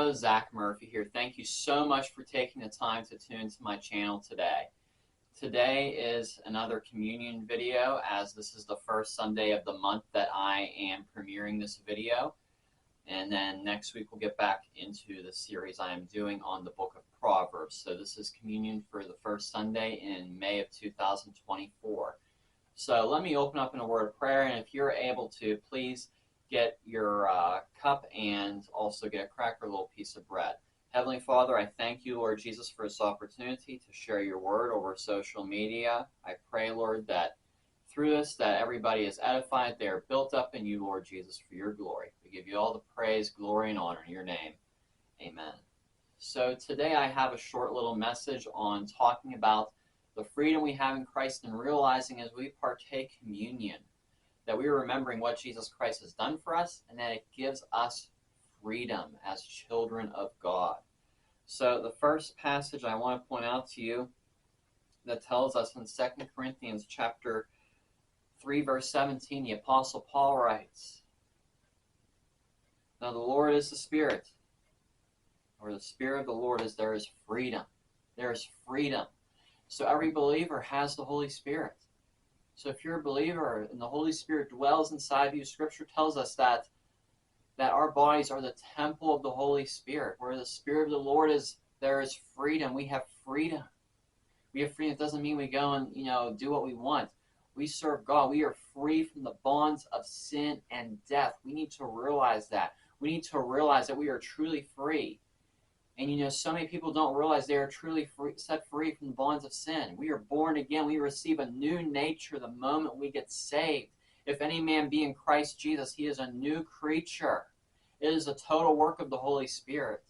Hello, Zach Murphy here. Thank you so much for taking the time to tune to my channel today. Today is another communion video, as this is the first Sunday of the month that I am premiering this video. And then next week we'll get back into the series I am doing on the book of Proverbs. So this is communion for the first Sunday in May of 2024. So let me open up in a word of prayer, and if you're able to, please get your cup and also get a cracker, a little piece of bread. Heavenly Father, I thank you, Lord Jesus, for this opportunity to share your word over social media. I pray, Lord, that through this, that everybody is edified, they are built up in you, Lord Jesus, for your glory. We give you all the praise, glory, and honor in your name. Amen. So today I have a short little message on talking about the freedom we have in Christ and realizing as we partake communion that we are remembering what Jesus Christ has done for us and that it gives us freedom as children of God. So the first passage I want to point out to you that tells us in 2 Corinthians chapter 3, verse 17, the Apostle Paul writes, "Now the Lord is the Spirit," or the Spirit of the Lord is there is freedom. There is freedom. So every believer has the Holy Spirit. So if you're a believer and the Holy Spirit dwells inside of you, Scripture tells us that our bodies are the temple of the Holy Spirit. Where the Spirit of the Lord is, there is freedom. We have freedom. We have freedom. It doesn't mean we go and do what we want. We serve God. We are free from the bonds of sin and death. We need to realize that. We need to realize that we are truly free. And so many people don't realize they are truly free, set free from the bonds of sin. We are born again. We receive a new nature the moment we get saved. If any man be in Christ Jesus, he is a new creature. It is a total work of the Holy Spirit.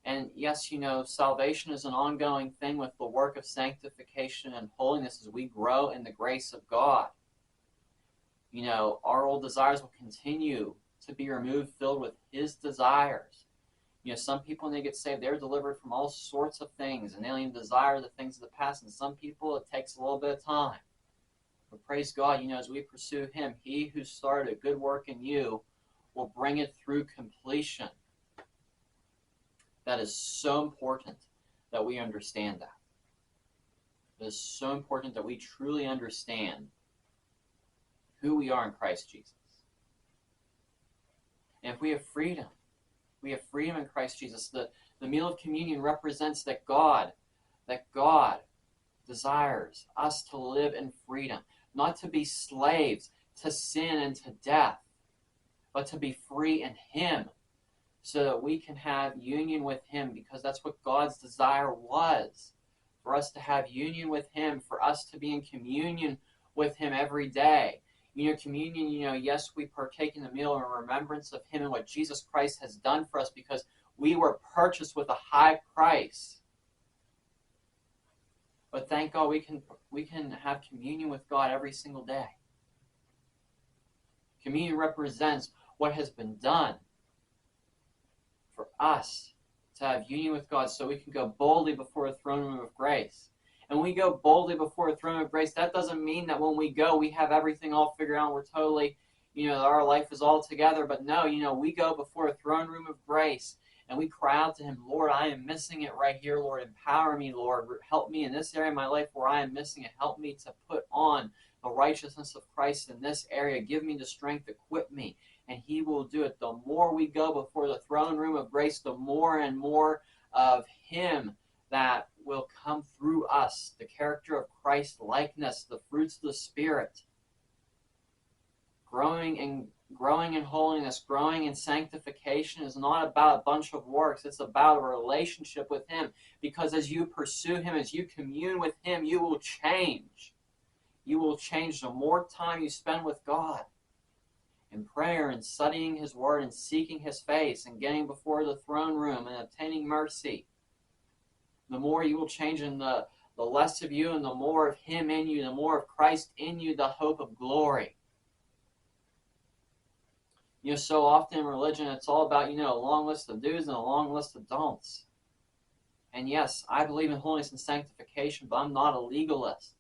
And yes, salvation is an ongoing thing with the work of sanctification and holiness as we grow in the grace of God. Our old desires will continue to be removed, filled with his desires. Some people, when they get saved, they're delivered from all sorts of things, and they don't even desire the things of the past. And some people, it takes a little bit of time. But praise God, as we pursue him, he who started a good work in you will bring it through completion. That is so important that we understand that. It is so important that we truly understand who we are in Christ Jesus. And if we have freedom, we have freedom in Christ Jesus. The meal of communion represents that God desires us to live in freedom, not to be slaves to sin and to death, but to be free in him so that we can have union with him, because that's what God's desire was, for us to have union with him, for us to be in communion with him every day. Communion, yes, we partake in the meal in remembrance of him and what Jesus Christ has done for us, because we were purchased with a high price. But thank God we can have communion with God every single day. Communion represents what has been done for us to have union with God so we can go boldly before the throne room of grace. And when we go boldly before the throne of grace, that doesn't mean that when we go, we have everything all figured out. We're totally, our life is all together. But no, we go before a throne room of grace and we cry out to him, Lord, I am missing it right here. Lord, empower me, Lord. Help me in this area of my life where I am missing it. Help me to put on the righteousness of Christ in this area. Give me the strength, equip me. And he will do it. The more we go before the throne room of grace, the more and more of him that will come through us, the character of Christ likeness, the fruits of the Spirit. Growing in holiness, growing in sanctification is not about a bunch of works. It's about a relationship with him, because as you pursue him, as you commune with him, you will change. You will change the more time you spend with God in prayer and studying his word and seeking his face and getting before the throne room and obtaining mercy. The more you will change, and the less of you and the more of him in you, the more of Christ in you, the hope of glory. So often in religion, it's all about, a long list of do's and a long list of don'ts. And yes, I believe in holiness and sanctification, but I'm not a legalist.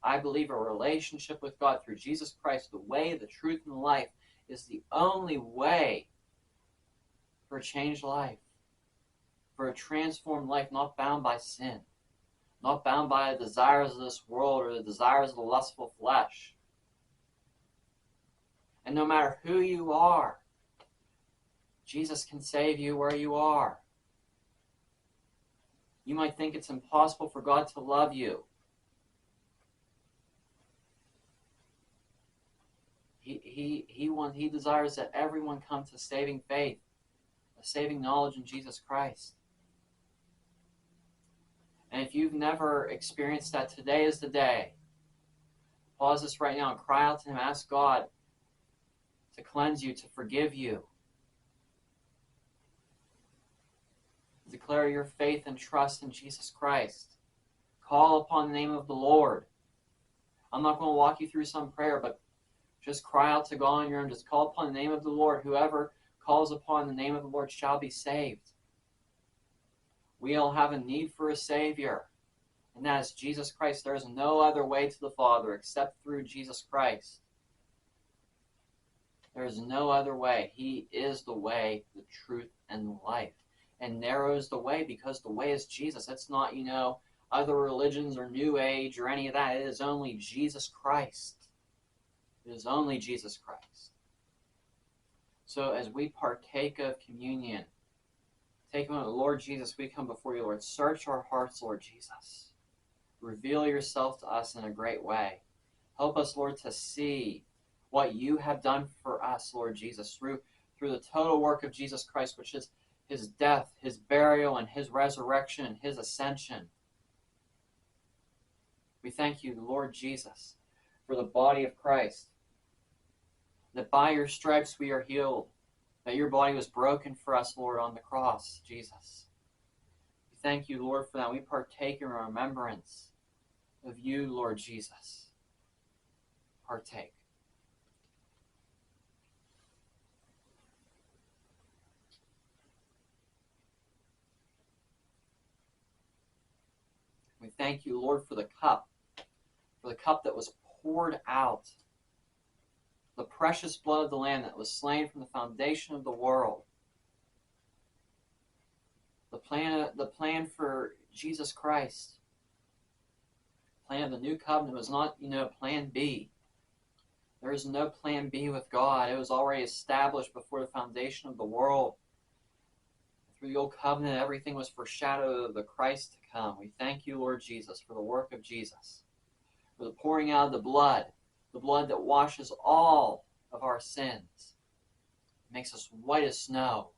I believe a relationship with God through Jesus Christ, the way, the truth, and the life, is the only way for a changed life. for a transformed life, not bound by sin, not bound by the desires of this world or the desires of the lustful flesh. And no matter who you are, Jesus can save you where you are. You might think it's impossible for God to love you. He desires that everyone come to saving faith, a saving knowledge in Jesus Christ. And if you've never experienced that, today is the day. Pause this right now and cry out to Him. Ask God to cleanse you, to forgive you. Declare your faith and trust in Jesus Christ. Call upon the name of the Lord. I'm not going to walk you through some prayer, but just cry out to God on your own. Just call upon the name of the Lord. Whoever calls upon the name of the Lord shall be saved. We all have a need for a Savior, and that is Jesus Christ. There is no other way to the Father except through Jesus Christ. There is no other way. He is the way, the truth, and the life. And narrow is the way because the way is Jesus. It's not, other religions or New Age or any of that. It is only Jesus Christ. It is only Jesus Christ. So as we partake of communion, take a moment. Lord Jesus, we come before you, Lord. Search our hearts, Lord Jesus. Reveal yourself to us in a great way. Help us, Lord, to see what you have done for us, Lord Jesus, through the total work of Jesus Christ, which is His death, His burial, and His resurrection, and His ascension. We thank you, Lord Jesus, for the body of Christ, that by your stripes we are healed, that your body was broken for us, Lord, on the cross, Jesus. We thank you, Lord, for that. We partake in remembrance of you, Lord Jesus. Partake. We thank you, Lord, for the cup that was poured out, the precious blood of the Lamb that was slain from the foundation of the world. The plan for Jesus Christ, plan of the new covenant was not, plan B. There is no plan B with God. It was already established before the foundation of the world. Through the old covenant, everything was foreshadowed of the Christ to come. We thank you, Lord Jesus, for the work of Jesus, for the pouring out of the blood that washes all of our sins, makes us white as snow.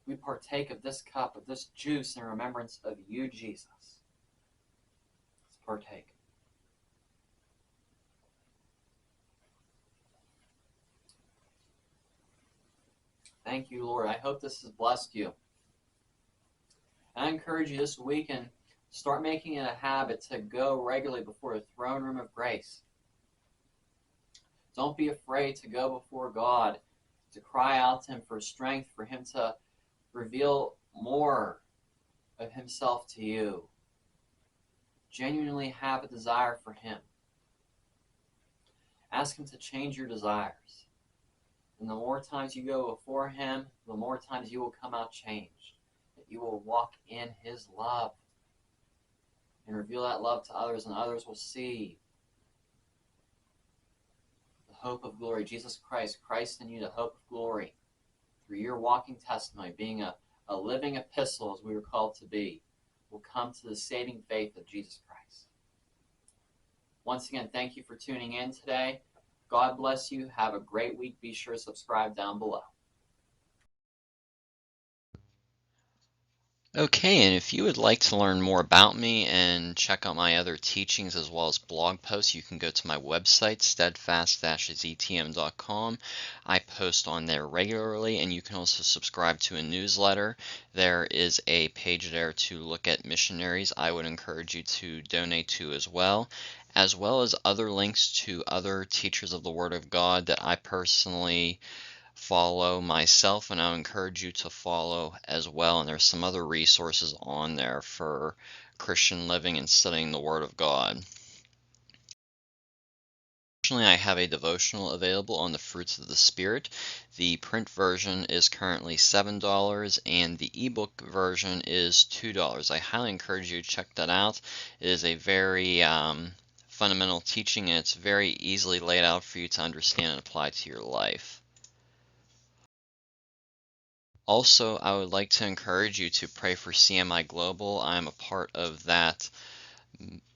We partake of this cup, of this juice in remembrance of you, Jesus. Let's partake. Thank you, Lord. I hope this has blessed you. I encourage you this week and start making it a habit to go regularly before the throne room of grace. Don't be afraid to go before God, to cry out to Him for strength, for Him to reveal more of Himself to you. Genuinely have a desire for Him. Ask Him to change your desires. And the more times you go before Him, the more times you will come out changed. That you will walk in His love and reveal that love to others, and others will see the hope of glory. Jesus Christ, Christ in you, the hope of glory. Through your walking testimony, being a living epistle, as we were called to be, will come to the saving faith of Jesus Christ. Once again, thank you for tuning in today. God bless you. Have a great week. Be sure to subscribe down below. Okay, and if you would like to learn more about me and check out my other teachings as well as blog posts, you can go to my website, steadfast-etm.com. I post on there regularly, and you can also subscribe to a newsletter. There is a page there to look at missionaries I would encourage you to donate to as well as other links to other teachers of the Word of God that I personally follow myself, and I encourage you to follow as well. And there's some other resources on there for Christian living and studying the Word of God. Additionally, I have a devotional available on the fruits of the Spirit. The print version is currently $7 and the ebook version is $2. I highly encourage you to check that out. It is a very fundamental teaching, and it's very easily laid out for you to understand and apply to your life. Also, I would like to encourage you to pray for CMI Global. I'm a part of that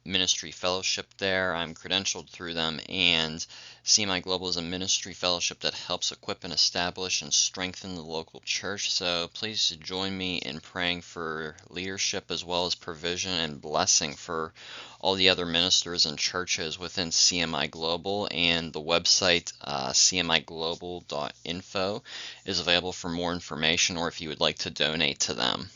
ministry fellowship there. I'm credentialed through them, and CMI Global is a ministry fellowship that helps equip and establish and strengthen the local church. So please join me in praying for leadership as well as provision and blessing for all the other ministers and churches within CMI Global. And the website cmiglobal.info is available for more information, or if you would like to donate to them.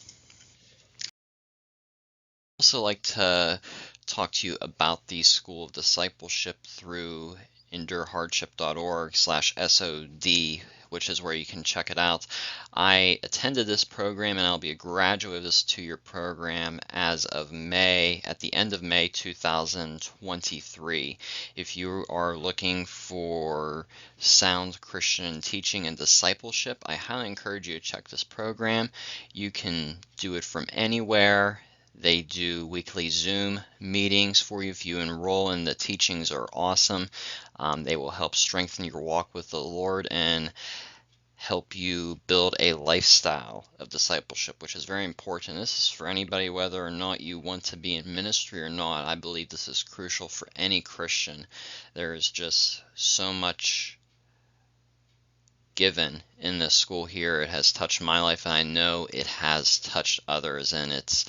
Also like to talk to you about the School of Discipleship through endurehardship.org/SOD, which is where you can check it out. I attended this program, and I'll be a graduate of this 2-year program as of May, at the end of May 2023. If you are looking for sound Christian teaching and discipleship, I highly encourage you to check this program. You can do it from anywhere. They do weekly Zoom meetings for you if you enroll, and the teachings are awesome. They will help strengthen your walk with the Lord and help you build a lifestyle of discipleship, which is very important. This is for anybody, whether or not you want to be in ministry or not. I believe this is crucial for any Christian. There is just so much given in this school here. It has touched my life, and I know it has touched others, and it's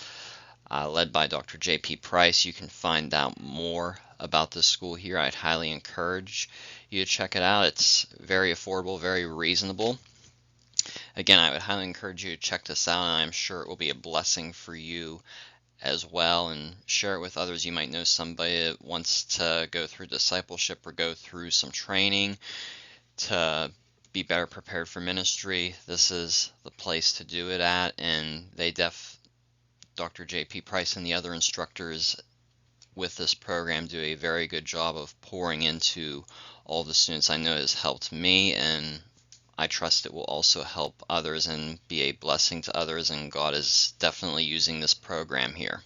led by Dr. J.P. Price. You can find out more about this school here. I'd highly encourage you to check it out. It's very affordable, very reasonable. Again, I would highly encourage you to check this out, and I'm sure it will be a blessing for you as well, and share it with others. You might know somebody that wants to go through discipleship or go through some training to be better prepared for ministry. This is the place to do it at, and Dr. J.P. Price and the other instructors with this program do a very good job of pouring into all the students. I know it has helped me, and I trust it will also help others and be a blessing to others, and God is definitely using this program here.